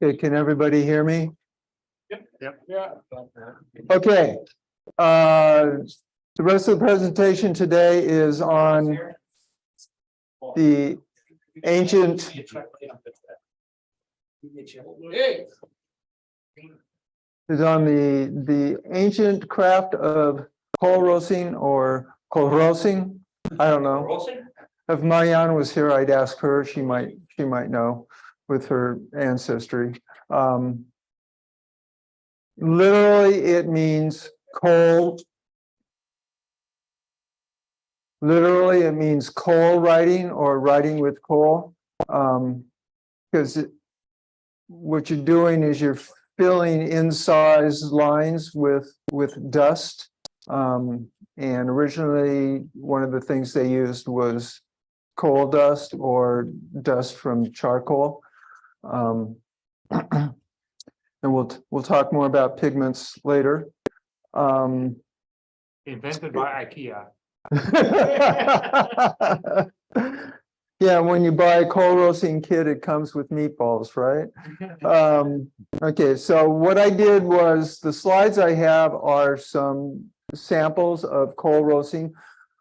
Okay, can everybody hear me? Yeah. Okay. The rest of the presentation today is on the ancient, the ancient craft of Kolrosing or Kolrosing. I don't know. If Marianne was here, I'd ask her. She might know with her ancestry. Literally, it means coal. Literally, it means coal writing or writing with coal. Because what you're doing is you're filling incised lines with dust. And originally, one of the things they used was coal dust or dust from charcoal. And we'll talk more about pigments later. Invented by IKEA. Yeah, when you buy a Kolrosing kit, it comes with meatballs, right? Okay, so what I did was the slides I have are some samples of Kolrosing.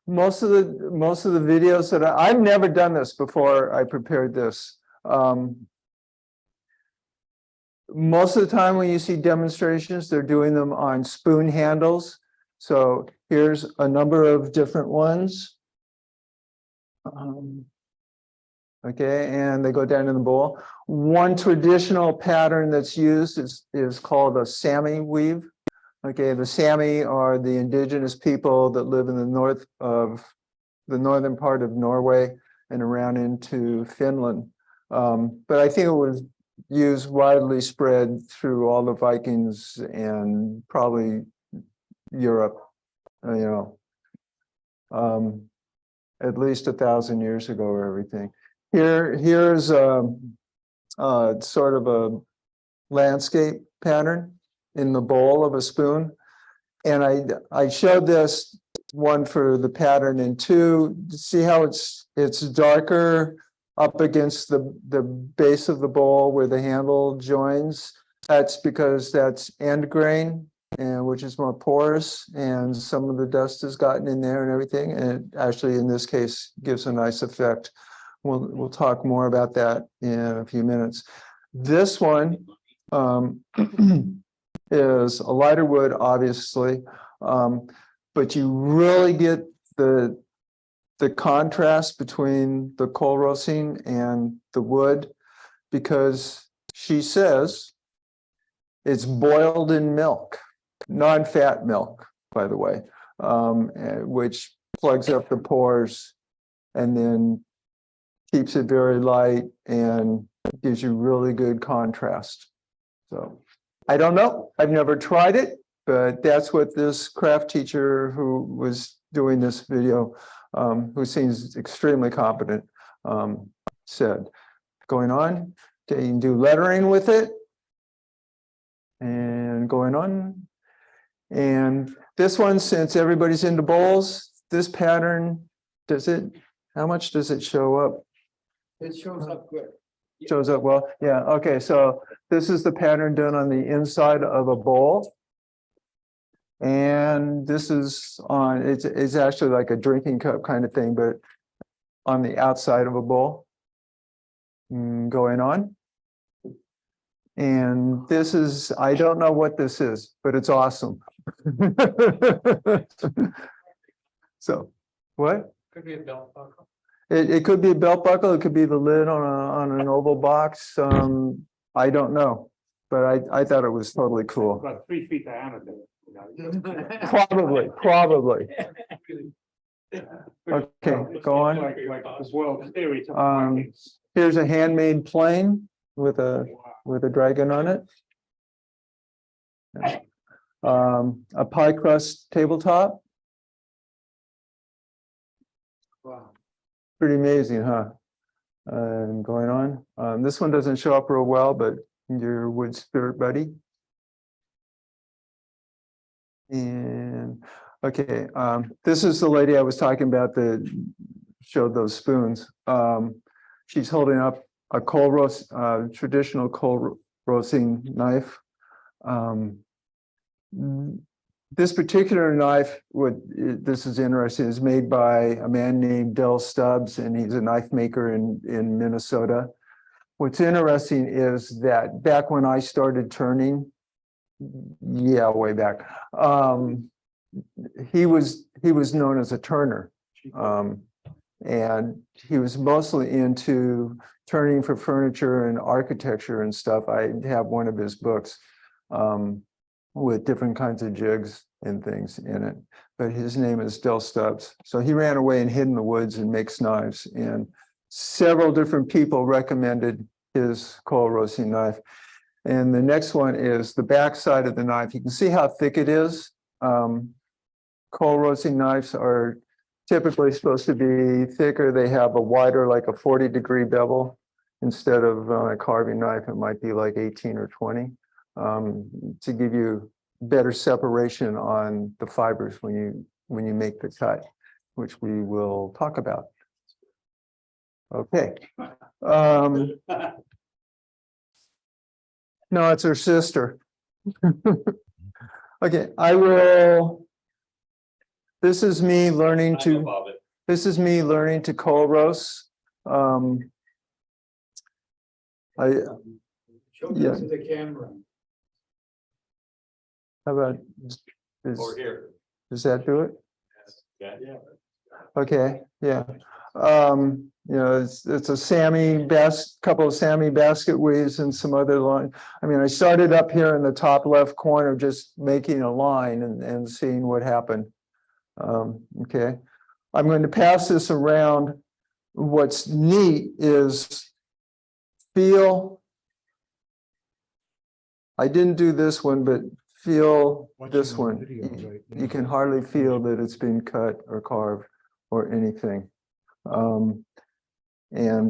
Most of the videos that I've never done this before I prepared this. Most of the time when you see demonstrations, they're doing them on spoon handles. So here's a number of different ones. Okay, and they go down in the bowl. One traditional pattern that's used is called a Sami weave. Okay, the Sami are the indigenous people that live in the northern part of Norway and around into Finland. But I think it was used widely spread through all the Vikings and probably Europe, at least 1,000 years ago or everything. Here's sort of a landscape pattern in the bowl of a spoon. And I showed this one for the pattern and two, see how it's darker up against the base of the bowl where the handle joins. That's because that's end grain, and which is more porous, and some of the dust has gotten in there and everything. And it actually, in this case, gives a nice effect. We'll talk more about that in a few minutes. This one is a lighter wood, obviously, but you really get the contrast between the Kolrosing and the wood, because she says it's boiled in milk, non-fat milk, by the way, which plugs up the pores and then keeps it very light and gives you really good contrast. So I don't know, I've never tried it, but that's what this craft teacher who was doing this video, who seems extremely competent, said. Going on, you can do lettering with it. And going on. And this one, since everybody's into bowls, this pattern, how much does it show up? It shows up good. Shows up well. Yeah. Okay. So this is the pattern done on the inside of a bowl. And this is on, it's actually like a drinking cup kind of thing, but on the outside of a bowl. Going on. And this is, I don't know what this is, but it's awesome. So, what? Could be a belt buckle. It could be a belt buckle. It could be the lid on an oval box. I don't know, but I thought it was totally cool. About 3 feet diameter. Probably. Okay, go on. Like as well, theory. Here's a handmade plane with a dragon on it. A pie crust tabletop. Wow. Pretty amazing, huh? Going on. This one doesn't show up real well, but your wood spirit buddy. And okay, this is the lady I was talking about that showed those spoons. She's holding up a traditional Kolrosing knife. This particular knife, this is interesting, is made by a man named Del Stubbs, and he's a knife maker in Minnesota. What's interesting is that back when I started turning, way back, he was known as a turner. And he was mostly into turning for furniture and architecture and stuff. I have one of his books with different kinds of jigs and things in it. But his name is Del Stubbs. So he ran away and hid in the woods and makes knives. And several different people recommended his Kolrosing knife. And the next one is the back side of the knife. You can see how thick it is. Kolrosing knives are typically supposed to be thicker. They have a wider, like a 40-degree bevel. Instead of a carving knife, it might be like 18 or 20 to give you better separation on the fibers when you make the cut, which we will talk about. Okay. No, it's her sister. Okay, this is me learning to Kolros. Show Yeah. this to the camera. How about, Over here. does that do it? Yeah. Okay, yeah. It's a couple of Sammy basket weaves and some other line. I mean, I started up here in the top left corner, just making a line and seeing what happened. Okay, I'm going to pass this around. What's neat is I didn't do this one, but feel this one. You can hardly feel that it's been cut or carved or anything. And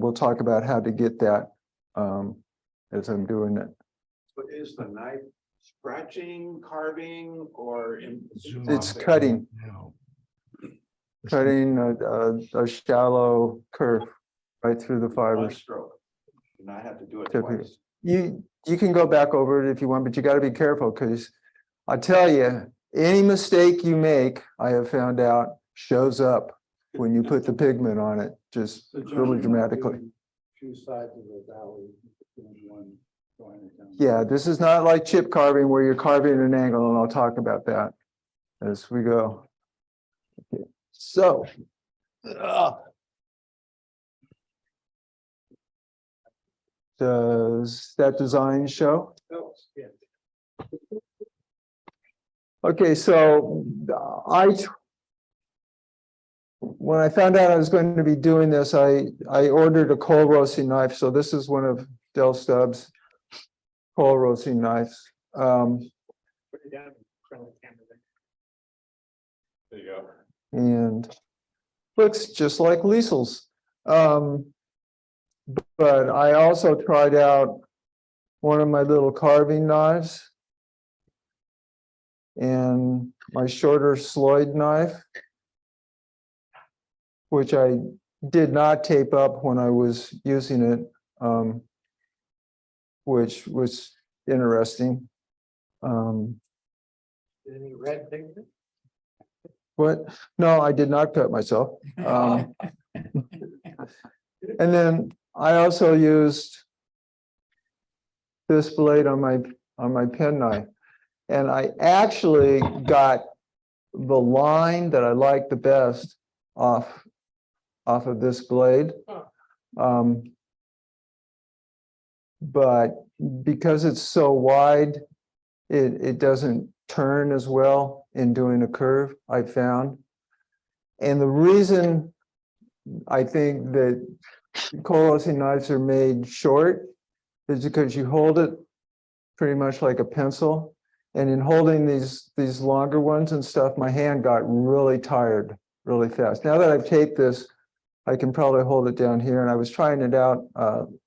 we'll talk about how to get that as I'm doing it. So is the knife scratching, carving, or It's cutting. Cutting a shallow curve right through the one fibers. stroke? And I have to do it Typically. twice. You can go back over it if you want, but you got to be careful because I tell you, any mistake you make, I have found out, shows up when you put the pigment on it, just really dramatically. Two sides of the valley. One going down. Yeah, this is not like chip carving where you're carving at an angle, and I'll talk about that as we go. Okay. So, does that design show? Oh, yeah. Okay, so when I found out I was going to be doing this, I ordered a Kolrosing knife. So this is one of Del Stubbs' Kolrosing knives. Put it down in front of the camera there. There you go. And looks just like Liesel's. But I also tried out one of my little carving knives and my shorter Sloyd knife, which I did not tape up when I was using it, which was interesting. Any red pigment? What? No, I did not cut myself. And then I also used this blade on my pen knife, and I actually got the line that I like the best off of this blade. But because it's so wide, it doesn't turn as well in doing a curve, I found. And the reason I think that Kolrosing knives are made short is because you hold it pretty much like a pencil. And in holding these longer ones and stuff, my hand got really tired really fast. Now that I've taped this, I can probably hold it down here. And I was trying it out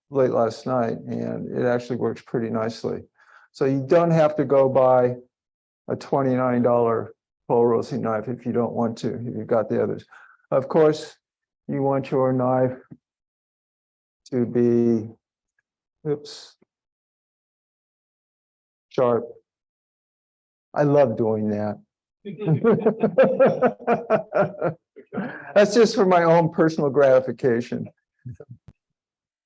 late last night, and it actually works pretty nicely. So you don't have to go buy a $29 Kolrosing knife if you don't want to, if you've got the others. Of course, you want your knife to be Oops. Sharp. I love doing that. That's just for my own personal gratification.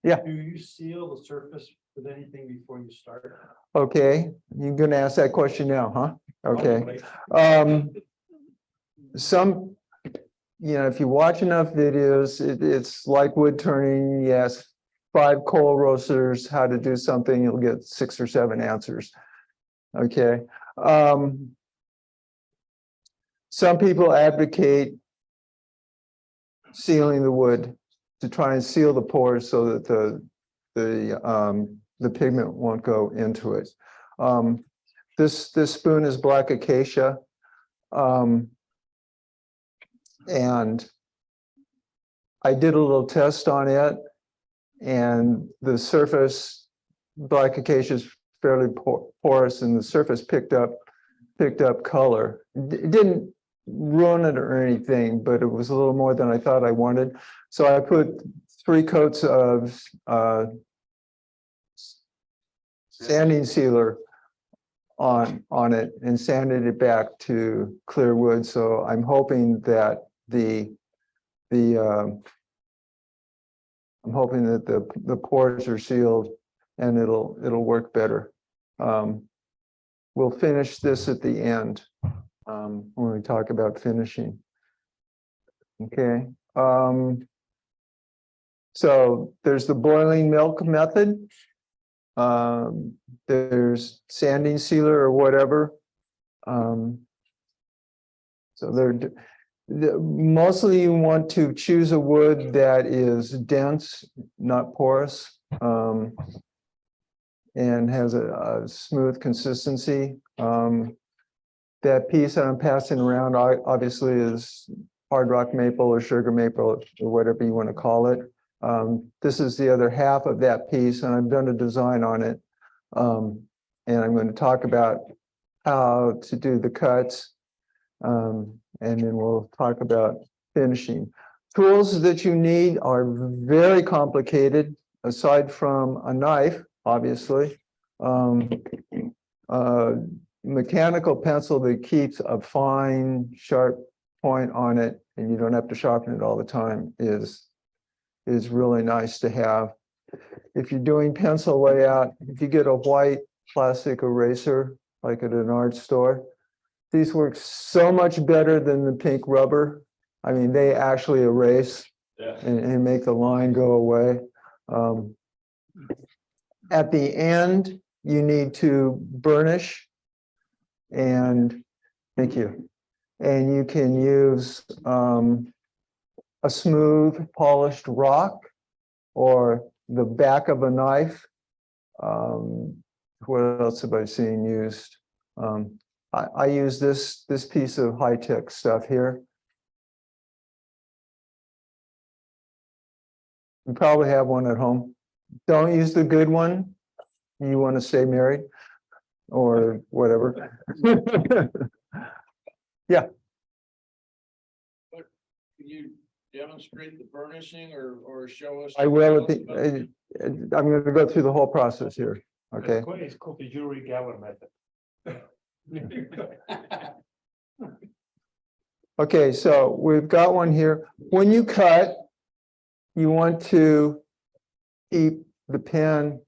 Do you seal the surface with anything before you start? Okay, you're gonna ask that question now, huh? Okay. Some, if you watch enough videos, it's like wood turning. Yes, 5 coal roasters, how to do something, you'll get 6 or 7 answers. Okay. Some people advocate sealing the wood to try and seal the pores so that the pigment won't go into it. This spoon is black acacia. And I did a little test on it, and the surface, black acacia is fairly porous, and the surface picked up color. It didn't ruin it or anything, but it was a little more than I thought I wanted. So I put 3 coats of sanding sealer on it and sanded it back to clear wood. So I'm hoping that the pores are sealed and it'll work better. We'll finish this at the end when we talk about finishing. Okay. So there's the boiling milk method. There's sanding sealer or whatever. So mostly you want to choose a wood that is dense, not porous, and has a smooth consistency. That piece that I'm passing around obviously is hard rock maple or sugar maple or whatever you want to call it. This is the other half of that piece, and I've done a design on it. And I'm going to talk about how to do the cuts. And then we'll talk about finishing. Tools that you need are very complicated, aside from a knife, obviously. Mechanical pencil that keeps a fine, sharp point on it, and you don't have to sharpen it all the time is really nice to have. If you're doing pencil layout, if you get a white plastic eraser, like at an art store, these work so much better than the pink rubber. I mean, they actually erase and make the line go away. At the end, you need to burnish, and thank you. And you can use a smooth polished rock or the back of a knife. What else have I seen used? I use this piece of high-tech stuff here. You probably have one at home. Don't use the good one. You want to stay married or whatever. Yeah. Can you demonstrate the burnishing or show us? I will at the, I'm going to go through the whole process here. Okay. It's called the Yuri Geller method. Okay, so we've got one here. When you cut, you want to keep the pen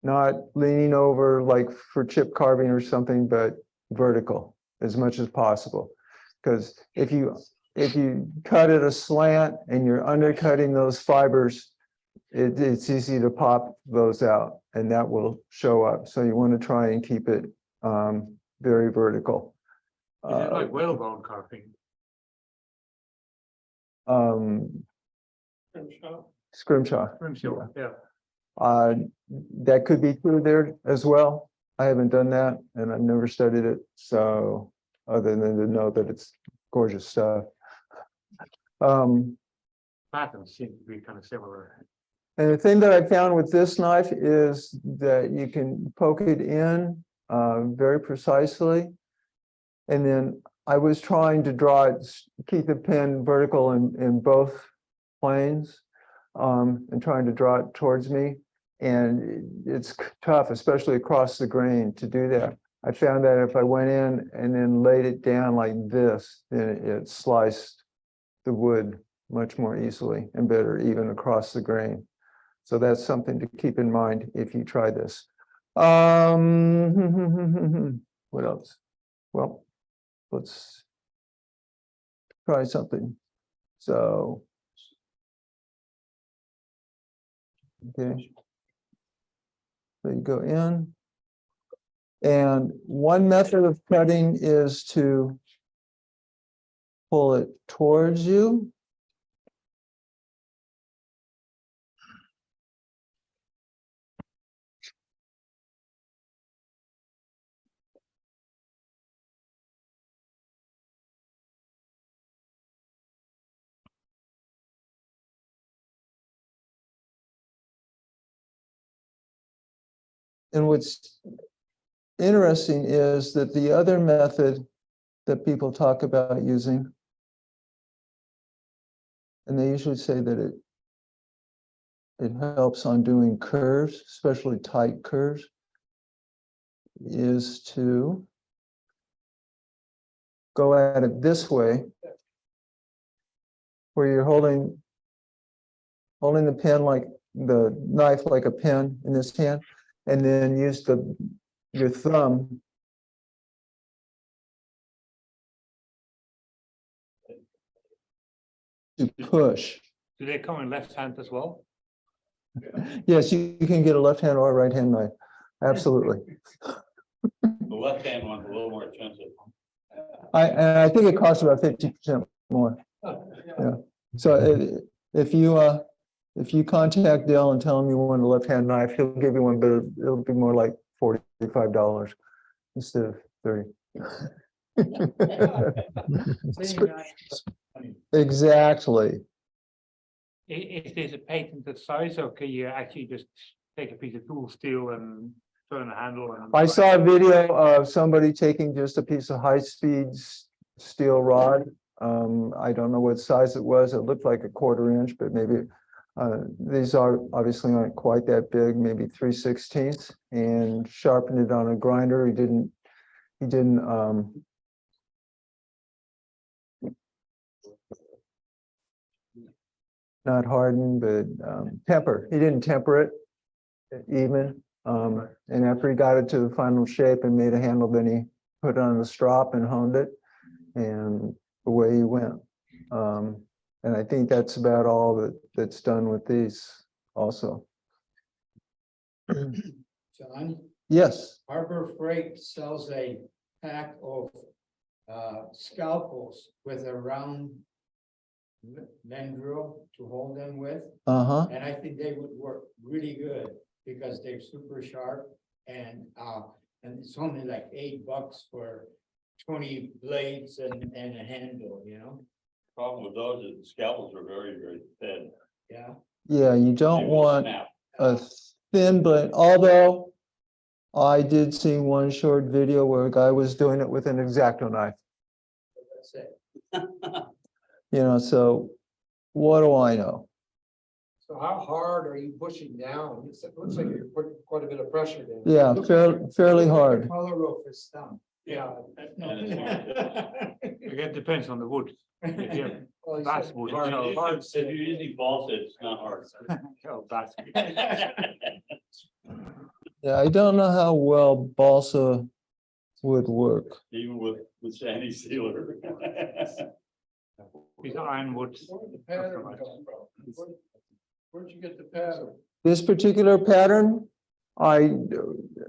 not leaning over like for chip carving or something, but vertical as much as possible. Because if you cut at a slant and you're undercutting those fibers, it's easy to pop those out, and that will show up. So you want to try and keep it very vertical. Like whalebone carving. Scrimshaw. Yeah. That could be true there as well. I haven't done that, and I've never studied it. So other than to know that it's gorgeous stuff. Patterns seem to be kind of similar. And the thing that I found with this knife is that you can poke it in very precisely. And then I was trying to draw it, keep the pen vertical in both planes, and trying to draw it towards me. And it's tough, especially across the grain, to do that. I found that if I went in and then laid it down like this, then it sliced the wood much more easily and better, even across the grain. So that's something to keep in mind if you try this. What else? Well, let's try something. So, okay. So you go in. And one method of cutting is to pull it towards you. And what's interesting is that the other method that people talk about using, and they usually say that it helps on doing curves, especially tight curves, is to go at it this way, where you're holding the pen like the knife like a pen in this hand, and then use your thumb to push. Do they come in left hand as well? Yes, you can get a left hand or a right hand knife. Absolutely. The left hand one's a little more expensive. I think it costs about 50% more. Yeah. So if you contact Dale and tell him you want a left hand knife, he'll give you one, but it'll be more like $45 instead of 30. Exactly. Is this a patented size, or can you actually just take a piece of tool steel and turn the handle? And I saw a video of somebody taking just a piece of high-speed steel rod. I don't know what size it was. It looked like a 1/4 inch, but maybe these are obviously aren't quite that big, maybe 3/16, and sharpened it on a grinder. He didn't not harden, but temper. He didn't temper it even. And after he got it to the final shape and made a handle, then he put it on the strop and honed it, and away he went. And I think that's about all that's done with these also. John, Yes. Harbor Freight sells a pack of scalpels with a round bend drill to hold them with. Uh-huh. And I think they would work really good because they're super sharp and it's only like $8 for 20 blades and a handle, you know? Problem with those is the scalpels are very, very thin. Yeah. Yeah, you don't They will want snap. a thin blade, although I did see one short video where a guy was doing it with an X-Acto knife. That's it. You know, so what do I know? So how hard are you pushing down? It looks like you're putting quite a bit of pressure down. Yeah, fairly hard. Color of his thumb. Yeah. Again, depends on the wood. If you have Well, you bass said wood, hard- so- hard If you're using balsa, it's not hard. oh, bass. Yeah, I don't know how well balsa would work. Even with sandy sealer. These ironwoods. Where'd the pattern come from? Where'd you get the pattern? This particular pattern,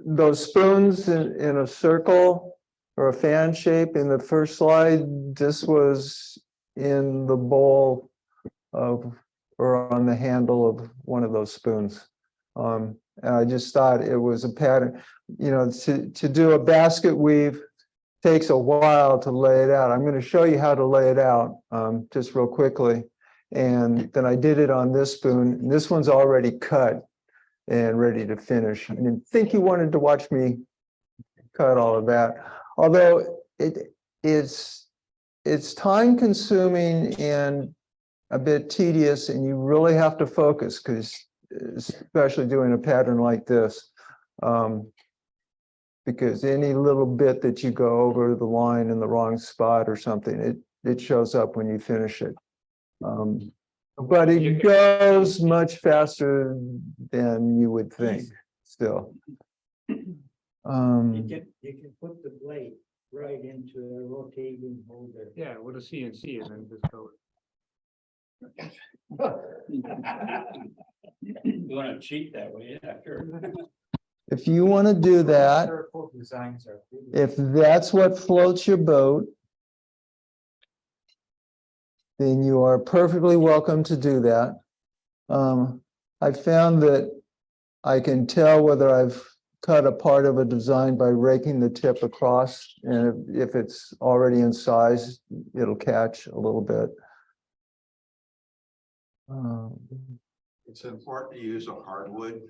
those spoons in a circle or a fan shape in the first slide, this was in the bowl of, or on the handle of one of those spoons. And I just thought it was a pattern, you know, to do a basket weave takes a while to lay it out. I'm going to show you how to lay it out just real quickly. And then I did it on this spoon. And this one's already cut and ready to finish. I didn't think you wanted to watch me cut all of that. Although it's time consuming and a bit tedious, and you really have to focus because especially doing a pattern like this. Because any little bit that you go over the line in the wrong spot or something, it shows up when you finish it. But it goes much faster than you would think still. You can put the blade right into a rotating holder. Yeah, with a CNC and then just go. You wanna cheat that way, yeah, sure. If you want to do that, Designs are. if that's what floats your boat, then you are perfectly welcome to do that. I found that I can tell whether I've cut a part of a design by raking the tip across, and if it's already in size, it'll catch a little bit. It's important to use a hardwood,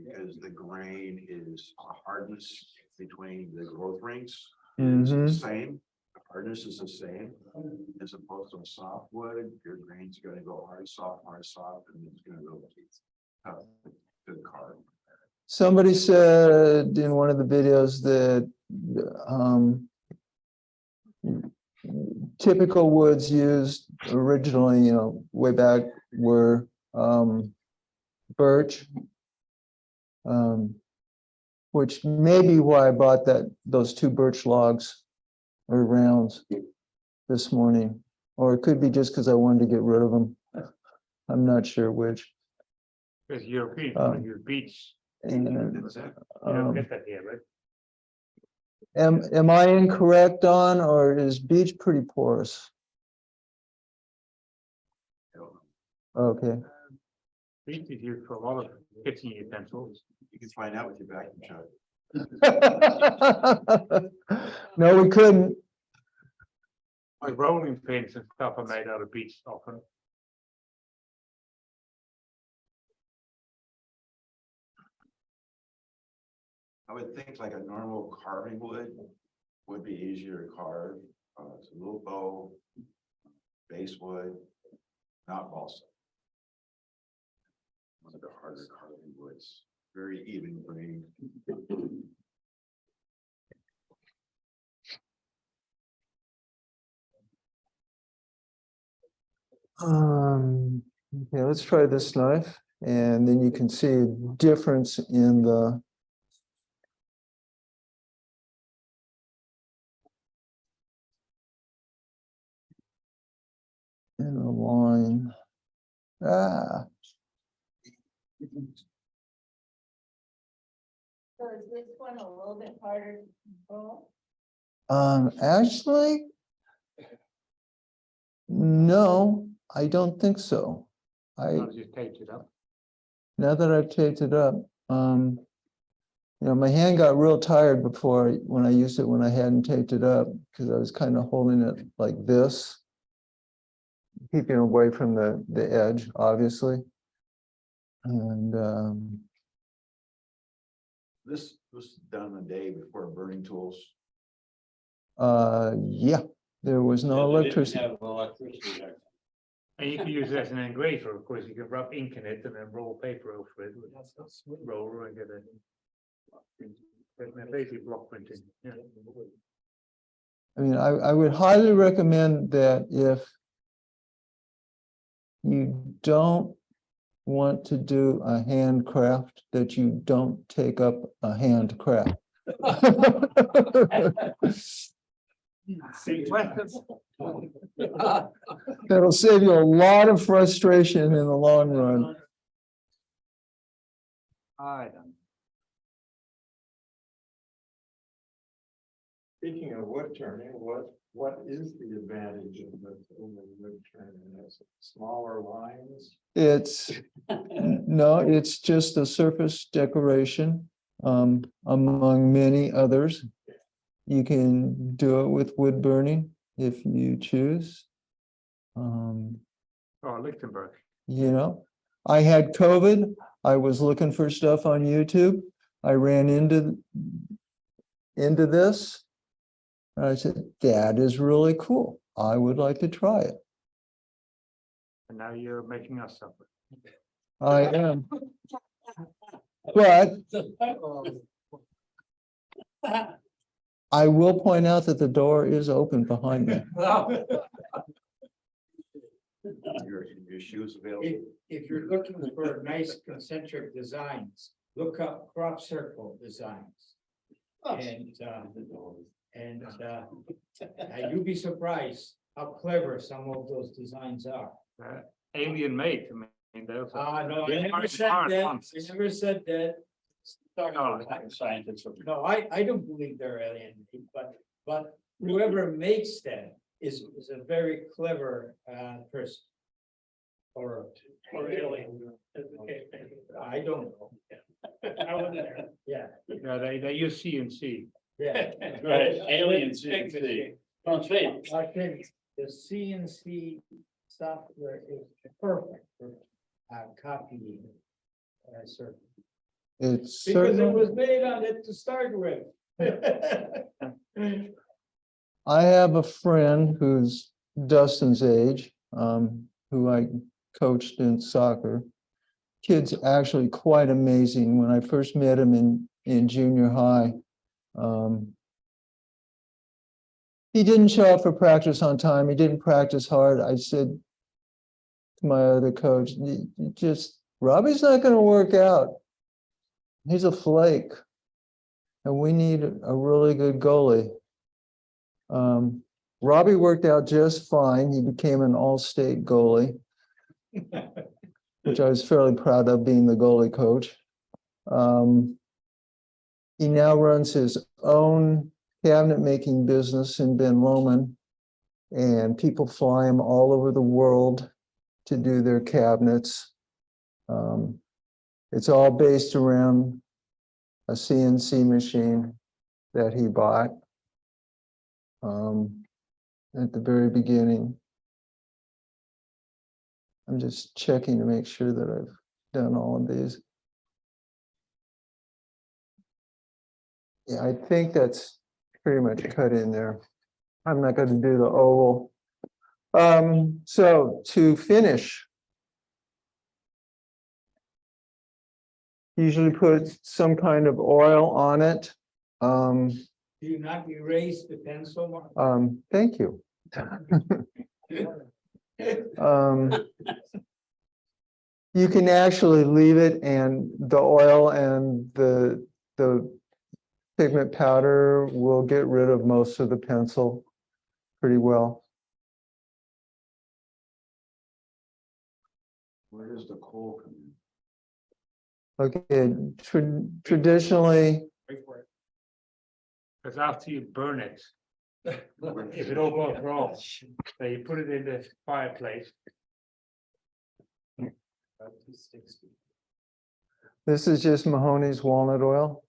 because the grain is a hardness between the growth rings. It's the same, the hardness is the same, as opposed to a softwood, your grain's gonna go hard, soft, and it's gonna go tough to carve. Somebody said in one of the videos that typical woods used originally, way back were birch. Which may be why I bought those 2 birch logs or rounds this morning, or it could be just because I wanted to get rid of them. I'm not sure which. Because European, use beech. And, You don't get that here, right? am I incorrect on, or is beech pretty porous? Okay. Beech is used for a lot of kitchen utensils. You can find out with your vacuum truck. No, we couldn't. Like rolling pins and stuff are made out of beech often. I would think like a normal carving would be easier to carve. It's a little bow, base wood, not balsa. One of the harder carving woods, very even grain. Okay, let's try this knife, and then you can see a difference in the line. So is this one a little bit harder to control? Actually, no, I don't think so. I'll just tape it up. Now that I've taped it up, my hand got real tired before when I used it when I hadn't taped it up, because I was kind of holding it like this, keeping away from the edge, obviously. And This was done the day before burning tools. yeah, there was no They didn't electricity. have electricity there. And you can use it as an engraver, of course. You can rub ink in it and then roll paper over it with a roller and get it. Basically block printing. Yeah. I mean, I would highly recommend that if you don't want to do a handcraft, that you don't take up a handcraft. That'll save you a lot of frustration in the long run. I don't. Speaking of wood turning, what is the advantage of the wood turning? Is it smaller lines? It's no, it's just a surface decoration, among many others. You can do it with wood burning if you choose. Oh, Lichtenberg. I had COVID. I was looking for stuff on YouTube. I ran into this. And I said, that is really cool. I would like to try it. And now you're making us suffer. I am. But I will point out that the door is open behind me. Your shoes available. If you're looking for nice concentric designs, look up crop circle designs. And you'll be surprised how clever some of those designs are. Alien made, I mean, those are. No, Yeah, I never hard- said hard that, ones. I never said that. Oh, Scientists. No, I don't believe they're alien, but whoever makes them is a very clever person. Or alien. I don't know. I wasn't there. Yeah, Yeah, they use CNC. yeah. Right, alien CNC. On tape. I think the CNC software is perfect for copying. Certainly. It's Because it certainly, was made on it to start with. I have a friend who's Dustin's age, who I coached in soccer. Kid's actually quite amazing. When I first met him in junior high, he didn't show up for practice on time. He didn't practice hard. I said to my other coach, Robbie's not going to work out. He's a flake. And we need a really good goalie. Robbie worked out just fine. He became an all-state goalie, which I was fairly proud of, being the goalie coach. He now runs his own cabinet making business in Ben Lomond, and people fly him all over the world to do their cabinets. It's all based around a CNC machine that he bought at the very beginning. I'm just checking to make sure that I've done all of these. Yeah, I think that's pretty much cut in there. I'm not going to do the oval. So to finish, usually put some kind of oil on it. Do you not erase the pencil mark? Thank you. You can actually leave it, and the oil and the pigment powder will get rid of most of the pencil pretty well. Where does the coal come in? Okay, traditionally, Because after you burn it, if it all goes wrong, then you put it in the fireplace. this is just Mahoney's walnut oil.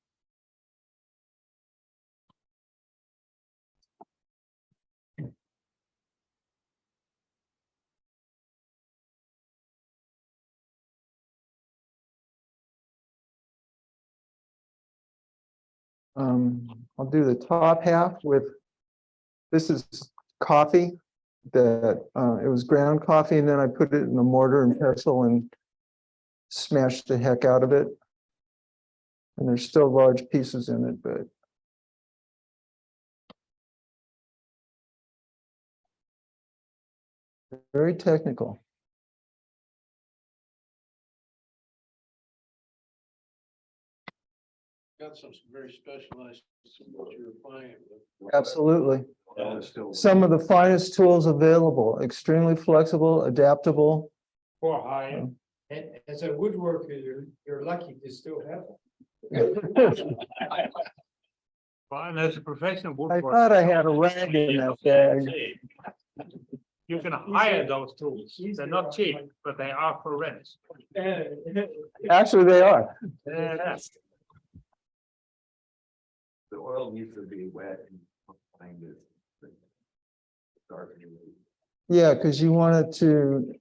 I'll do the top half with, this is coffee that it was ground coffee, and then I put it in a mortar and pestle and smashed the heck out of it. And there's still large pieces in it, but very technical. Got some very specialized, what you're applying. Absolutely. That is still. Some of the finest tools available, extremely flexible, adaptable. Or higher. And as a woodworker, you're lucky to still have it. Well, and as a professional I woodworker, thought I had a rag in that bag. you can hire those tools. They're not cheap, but they are for rent. Actually, they are. Yeah. The oil needs to be wet and find it. Darkening. Yeah, because you want it to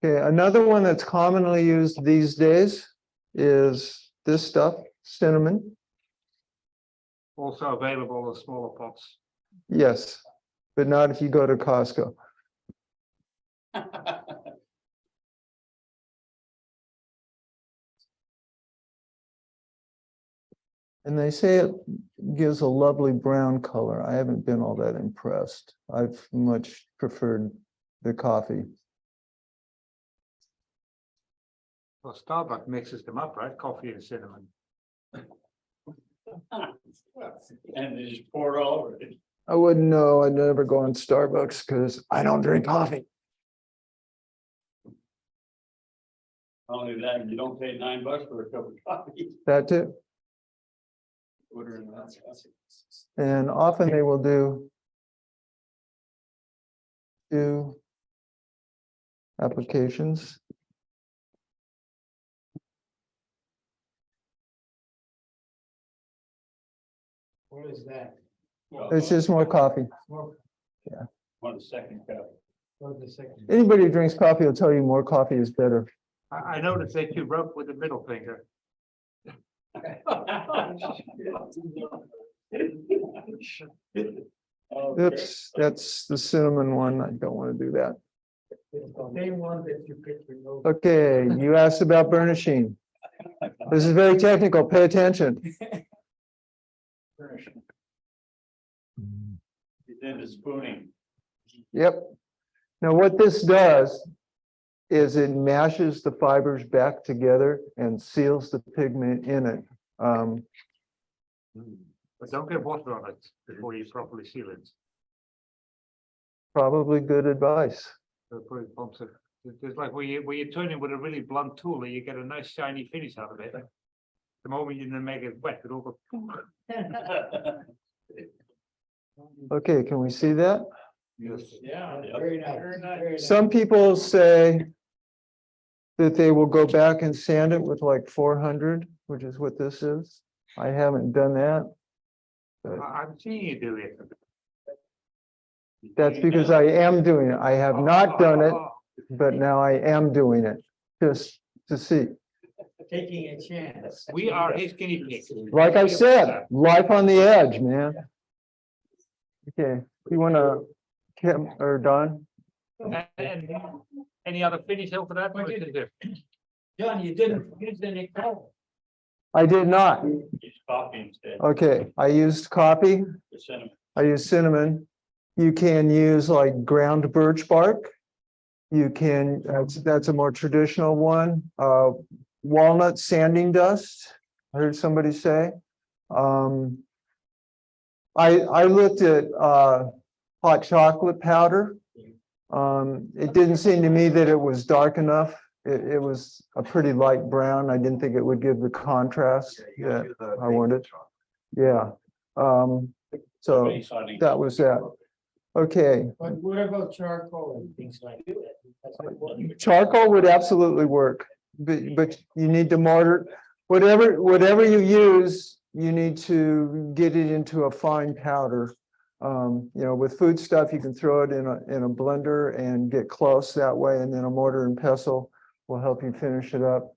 okay, another one that's commonly used these days is this stuff, cinnamon. Also available in smaller pots. Yes, but not if you go to Costco. And they say it gives a lovely brown color. I haven't been all that impressed. I've much preferred the coffee. Well, Starbucks mixes them up, right? Coffee and cinnamon. And they just pour it all over it. I wouldn't know. I'd never go on Starbucks because I don't drink coffee. Not only that, you don't pay $9 for a cup of coffee. That too. Ordering that. And often they will do applications. What is that? It's just more coffee. More Want a second cup. for the second. Anybody who drinks coffee will tell you more coffee is better. I noticed that you rub with the middle finger. Oops, that's the cinnamon one. I don't want to do that. Same one that you picked. Remove. Okay, you asked about burnishing. This is very technical. Pay attention. Then the spooning. Yep. Now, what this does is it mashes the fibers back together and seals the pigment in it. But don't get water on it before you properly seal it. Probably good advice. So put it pumps it. It's like where you turn it with a really blunt tool and you get a nice shiny finish out of it. The moment you then make it wet, it all goes. Okay, can we see that? Yes. Yeah, very nice. Very nice. Some people say that they will go back and sand it with like 400, which is what this is. I haven't done that. I'm seeing you do it. That's because I am doing it. I have not done it, but now I am doing it just to see. Taking a chance. We are his guinea pigs. Like I said, life on the edge, man. Okay, you want to, Kim or Don? And any other finish over that? Or is it John, you didn't use any color. I did not. Use coffee instead. Okay, I used coffee. The cinnamon. I use cinnamon. You can use like ground birch bark. You can, that's a more traditional one. Walnut sanding dust, I heard somebody say. I looked at hot chocolate powder. It didn't seem to me that it was dark enough. It was a pretty light brown. I didn't think it would give the contrast that I wanted. Yeah. So that was that. Okay. But what about charcoal and things like that? That's what- Charcoal would absolutely work, but you need to mortar, whatever you use, you need to get it into a fine powder. You know, with food stuff, you can throw it in a blender and get close that way, and then a mortar and pestle will help you finish it up.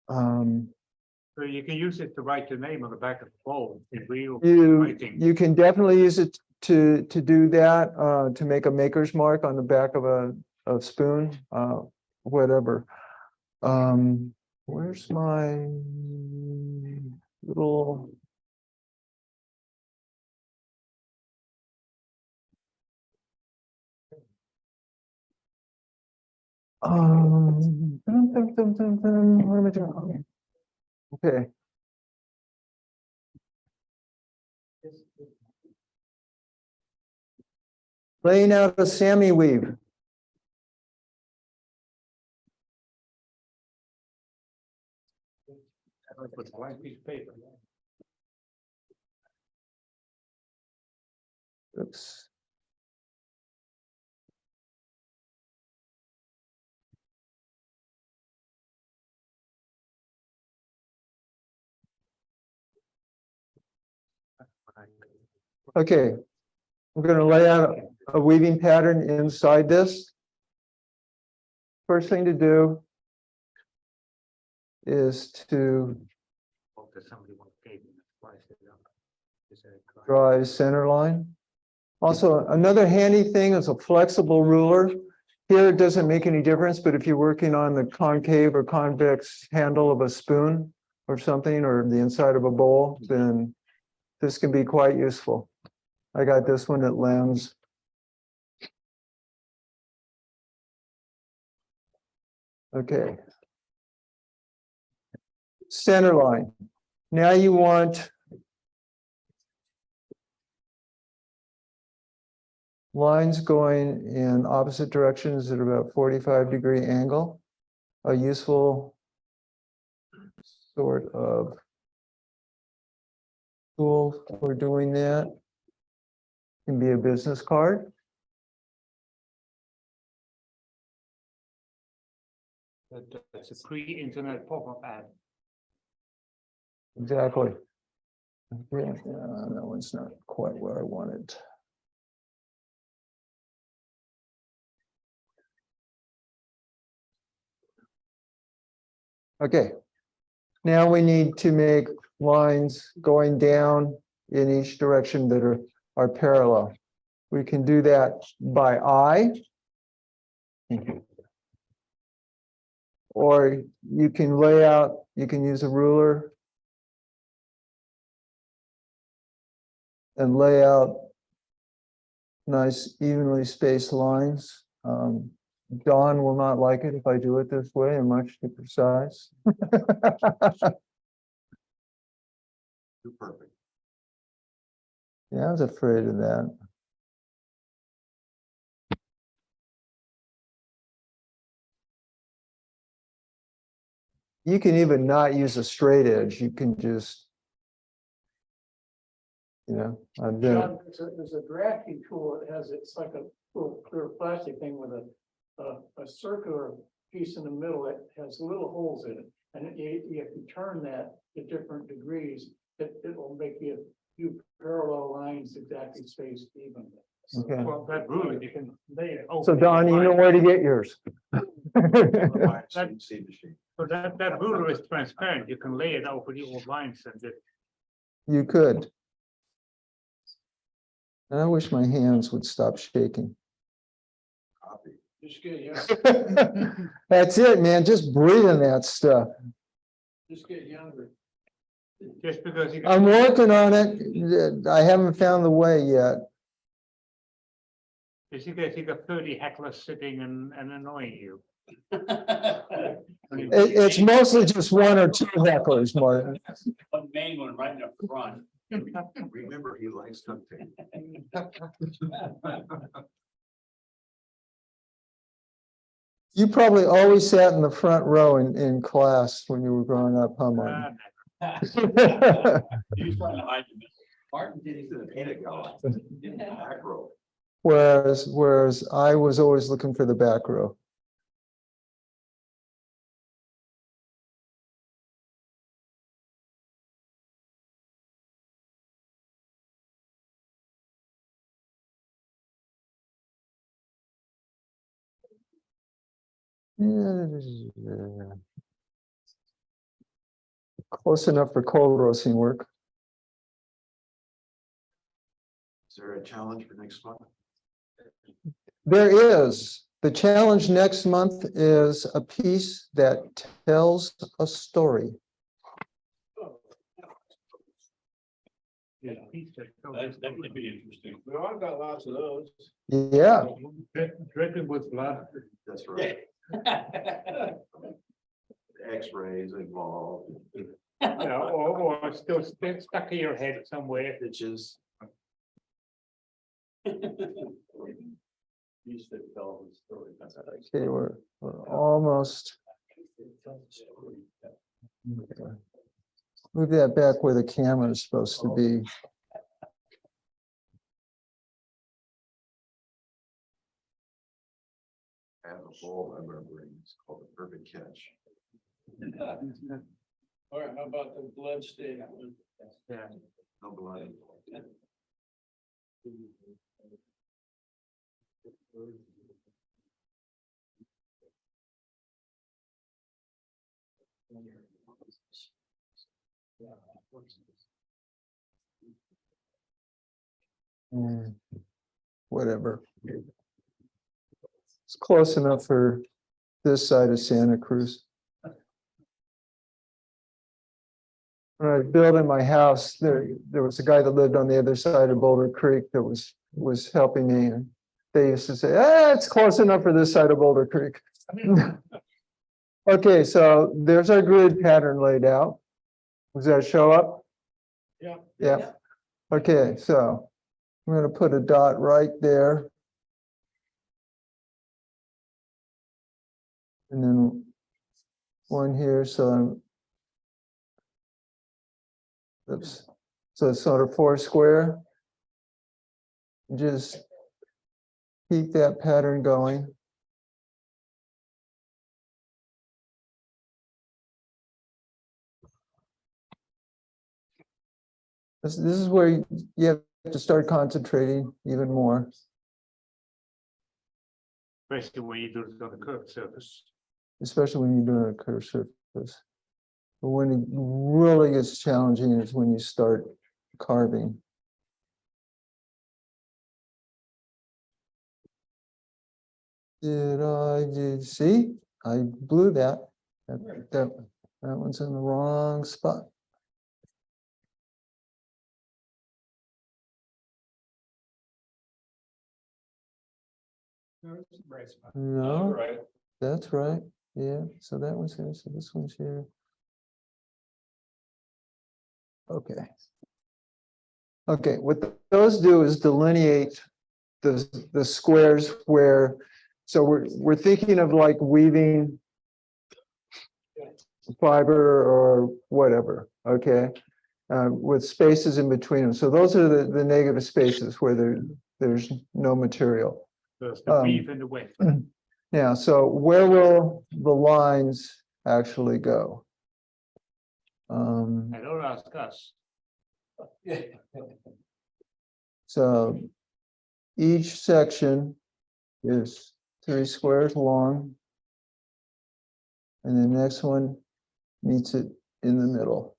So you can use it to write your name on the back of the bowl in real You writing. can definitely use it to do that, to make a maker's mark on the back of a spoon, whatever. Where's my little? What am I doing? Okay. Laying out a Sammy weave. With a blank piece of paper. Oops. Okay, I'm going to lay out a weaving pattern inside this. First thing to do is to Hope that somebody wants to pay me, slice it up. Is that correct? draw a center line Also, another handy thing is a flexible ruler. Here, it doesn't make any difference, but if you're working on the concave or convex handle of a spoon or something, or the inside of a bowl, then this can be quite useful. I got this one at Lens. Okay. Center line. Now you want lines going in opposite directions at about 45-degree angle. A useful sort of tool for doing that can be a business card. That's a pre-internet pop-up ad. Exactly. Okay, that one's not quite where I wanted. Okay. Now we need to make lines going down in each direction that are parallel. We can do that by eye. Or you can lay out, you can use a ruler and lay out nice evenly spaced lines. Don will not like it if I do it this way. I'm much too precise. Too perfect. Yeah, I was afraid of that. You can even not use a straight edge. You can just, I've done it. John, there's a drafting tool that has, it's like a little clear plastic thing with a circular piece in the middle that has little holes in it. And if you turn that to different degrees, it will make you do parallel lines exactly spaced evenly. Okay. Well, that ruler, you can lay it over. So Don, you know where to get yours. CNC machine. So that ruler is transparent. You can lay it over the old lines and it. You could. And I wish my hands would stop shaking. Copy. Just get younger. That's it, man. Just breathing that stuff. Just get younger. Just because you. I'm working on it. I haven't found the way yet. Just because you got 30 hecklers sitting and annoying you. It's mostly just one or two hecklers, Martin. One main one right in the front. Remember, he likes hunting. You probably always sat in the front row in class when you were growing up, huh, Martin? He's trying to hide you. Martin did it to the peanut gallery. In the back row. Whereas I was always looking for the back row. Yeah. Close enough for kohlrosing work. Is there a challenge for next month? There is. The challenge next month is a piece that tells a story. That could be interesting. Well, I've got lots of those. Yeah. Dripping with blood. That's right. X-rays involved. Yeah, or still stuck in your head somewhere. Stitches. Piece that tells the story. Okay, we're almost. Okay. Move that back where the camera is supposed to be. I have a bowl I'm remembering. It's called the perfect catch. All right, how about the blood stain? Yeah. No blood. Mm. whatever. It's close enough for this side of Santa Cruz. When I was building my house, there was a guy that lived on the other side of Boulder Creek that was helping me. And they used to say, it's close enough for this side of Boulder Creek. Okay, so there's our grid pattern laid out. Does that show up? Yeah. Yeah. Okay, so I'm gonna put a dot right there. And then one here, so oops, so it's sort of 4 square. Just keep that pattern going. This is where you have to start concentrating even more. Especially when you do it on a curved surface. Especially when you're doing a curved surface. But when it really gets challenging is when you start carving. See? I blew that. That one's in the wrong spot. No, Right. that's right. Yeah, so that one's here, so this one's here. Okay. Okay, what those do is delineate the squares where, so we're thinking of like weaving fiber or whatever, okay? With spaces in between them. So those are the negative spaces where there's no material. There's the weave and the weft. Now, so where will the lines actually go? I don't ask us. So each section is 3 squares long. And the next one meets it in the middle.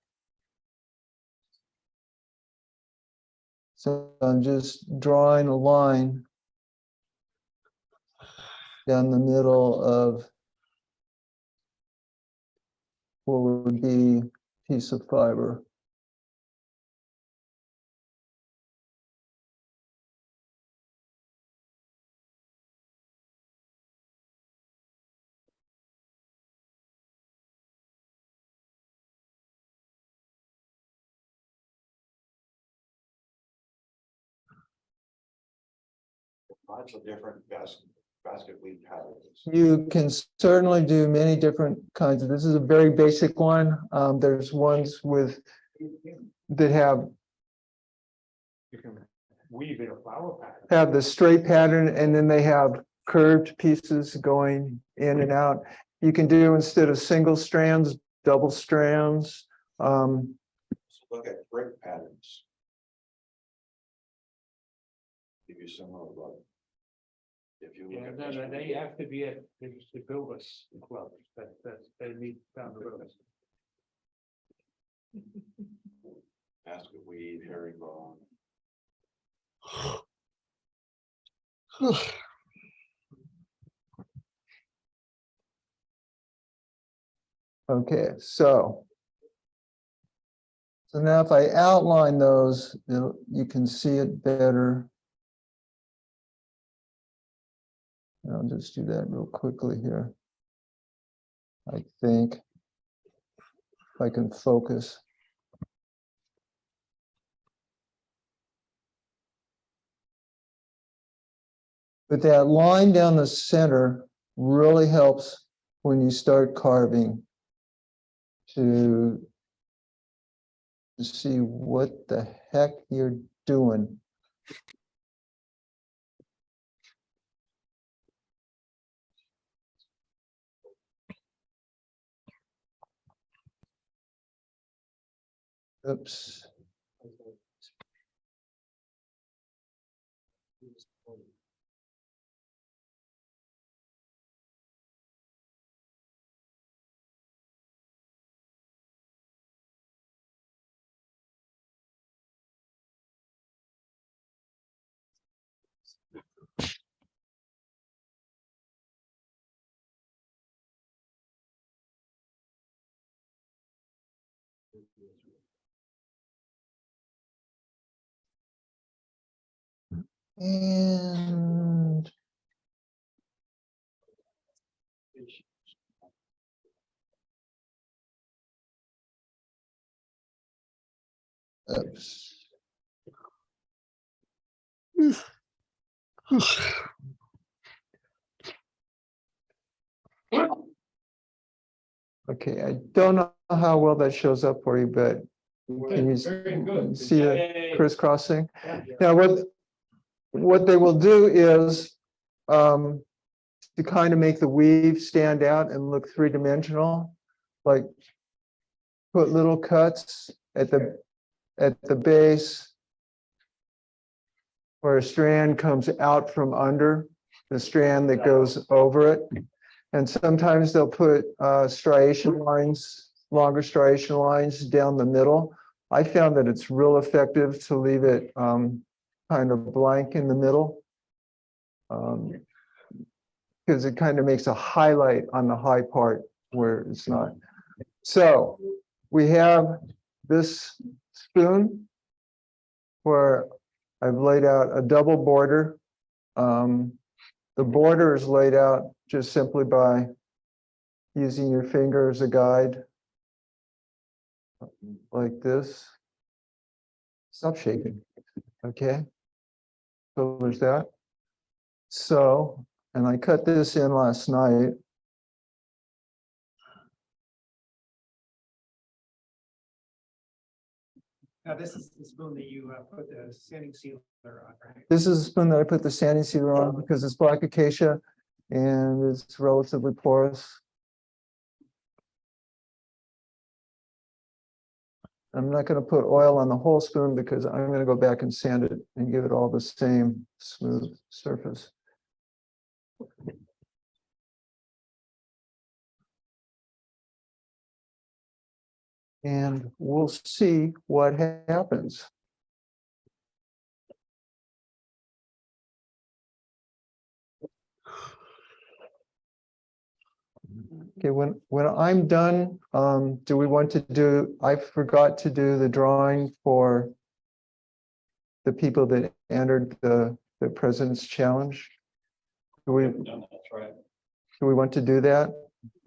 So I'm just drawing a line down the middle of what would be a piece of fiber. Lots of different basket weave patterns. You can certainly do many different kinds of, this is a very basic one. There's ones that have You can weave in a flower pattern. the straight pattern and then they have curved pieces going in and out. You can do, instead of single strands, double strands. Look at brick patterns. Give you some of if you look Yeah, at no, this no, one they here. have to be at the builders club. They need down the road. Basket weave, herringbone. Okay, so now if I outline those, you can see it better. I'll just do that real quickly here. I think if I can focus. But that line down the center really helps when you start carving to see what the heck you're doing. Oops. And oops. Okay, I don't know how well that shows up for you, but can you Very good. see the Yay. crisscrossing? Now, what they will do is to kind of make the weave stand out and look three-dimensional, like put little cuts at the base where a strand comes out from under the strand that goes over it. And sometimes they'll put striation lines, longer striation lines down the middle. I found that it's real effective to leave it kind of blank in the middle. Because it kind of makes a highlight on the high part where it's not. So we have this spoon where I've laid out a double border. The border is laid out just simply by using your finger as a guide, like this. Stop shaking, okay? So there's that. So, and I cut this in last night. Now, this is the spoon that you put the sanding sealer on, right? This is a spoon that I put the sanding sealer on because it's black acacia and it's relatively porous. I'm not going to put oil on the whole spoon because I'm going to go back and sand it and give it all the same smooth surface. And we'll see what happens. Okay, when I'm done, do we want to do, I forgot to do the drawing for the people that entered the President's Challenge. Do we want to do that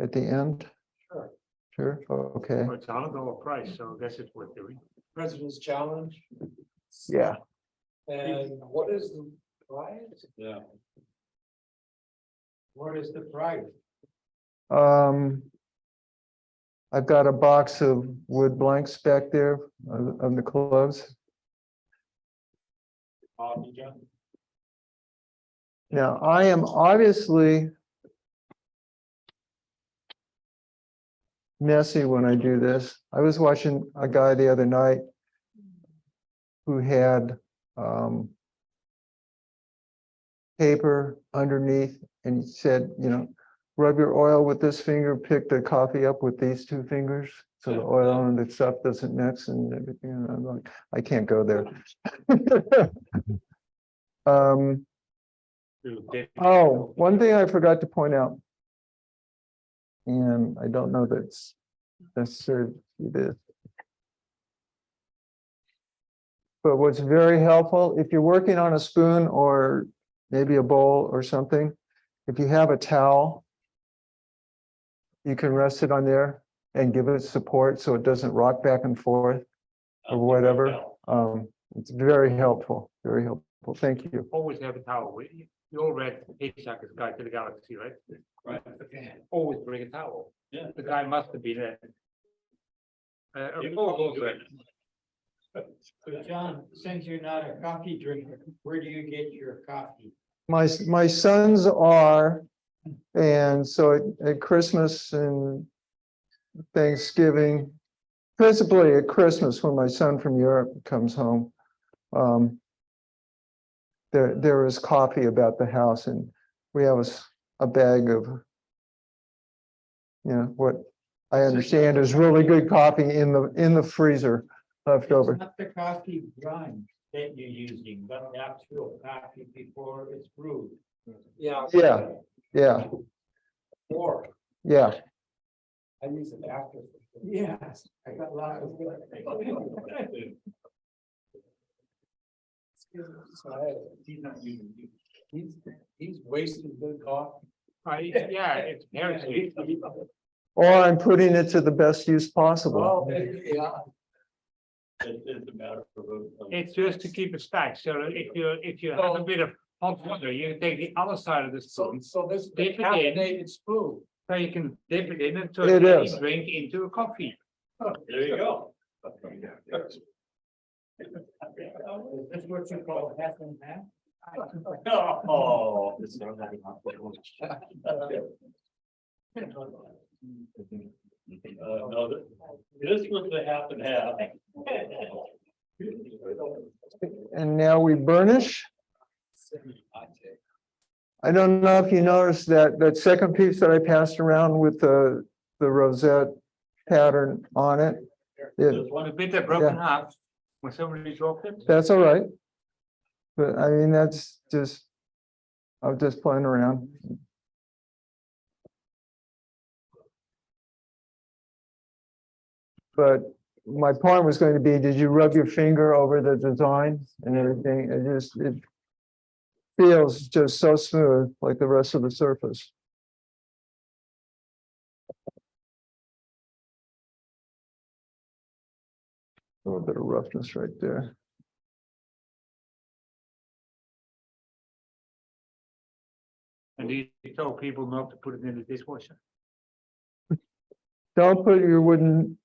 at the end? Sure. Sure, okay, Well, it's $100 price, so I guess it's worth doing. President's Challenge, yeah. and what is the prize? Yeah. What is the price? I've got a box of wood blanks back there of the clothes. Now, I am obviously messy when I do this. I was watching a guy the other night who had paper underneath, and he said, you know, rub your oil with this finger, pick the coffee up with these two fingers, so the oil and the stuff doesn't mix and everything. And I'm like, I can't go there. Oh, one thing I forgot to point out, and I don't know that's necessary to do this. But what's very helpful, if you're working on a spoon or maybe a bowl or something, if you have a towel, you can rest it on there and give it support so it doesn't rock back and forth or whatever. It's very helpful, very helpful. Thank you. Always have a towel with you. You all read Hitchhiker's Guide to the Galaxy, right? Right. Always bring a towel. Yeah. The guy must have been there. So John, since you're not a coffee drinker, where do you get your coffee? My sons are, and so at Christmas and Thanksgiving, principally at Christmas when my son from Europe comes home, there is coffee about the house, and we have a bag of, you know, what I understand is really good coffee in the freezer left over. It's not the coffee grind that you're using, but the actual coffee before it's brewed. Yeah. Yeah, Or yeah. I use it after. Yes, I got a lot of. He's not using it. He's wasting good coffee. Yeah, it's heresy. Or I'm putting it to the best use possible. Oh, yeah. It's a matter of. It's just to keep it stacked, so that if you have a bit of hot water, you take the other side of the spoon, So this is Dip a it in. caffeinated spoon. so you can dip it in and It turn any is. drink into a coffee. There you go. Is this what you call half and half? Oh. No, this was the half and half. And now we burnish. I don't know if you noticed that second piece that I passed around with the rosette pattern on it. This one, A bit that broken half when somebody dropped it. That's all right. But I mean, that's just, I was just playing around. But my point was going to be, did you rub your finger over the design and everything? It feels just so smooth, like the rest of the surface. A little bit of roughness right there. And you tell people not to put it in the dishwasher. Don't put your wooden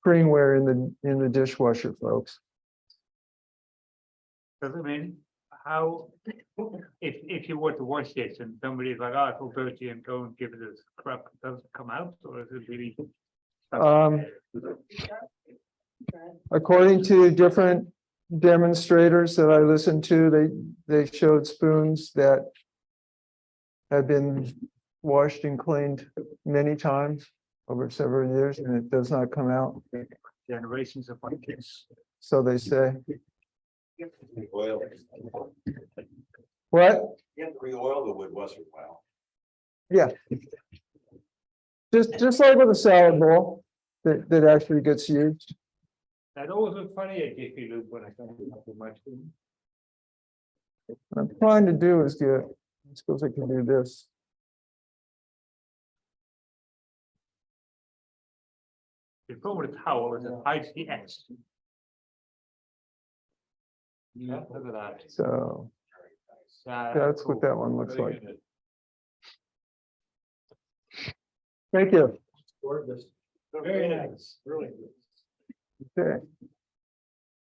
screenware in the dishwasher, folks. Does it mean how, if you were to wash this and somebody's like, oh, I feel dirty and go and give it a scrub, does it come out or is it really? According to different demonstrators that I listened to, they showed spoons that have been washed and cleaned many times over several years, and it does not come out. Generations of my kids. So they say. Oil. What? You have to re-oil the wood once in a while. Yeah. Just like with a salad bowl that actually gets used. That always look funny at Jiffy Lube when I come up with my spoon. What I'm trying to do is get, I suppose I can do this. The problem with a towel is it hides the edge. Yeah, look at that. So Yeah, that's cool. what that one looks Very like. good. Thank you. Gorgeous. Very nice. Really. Okay.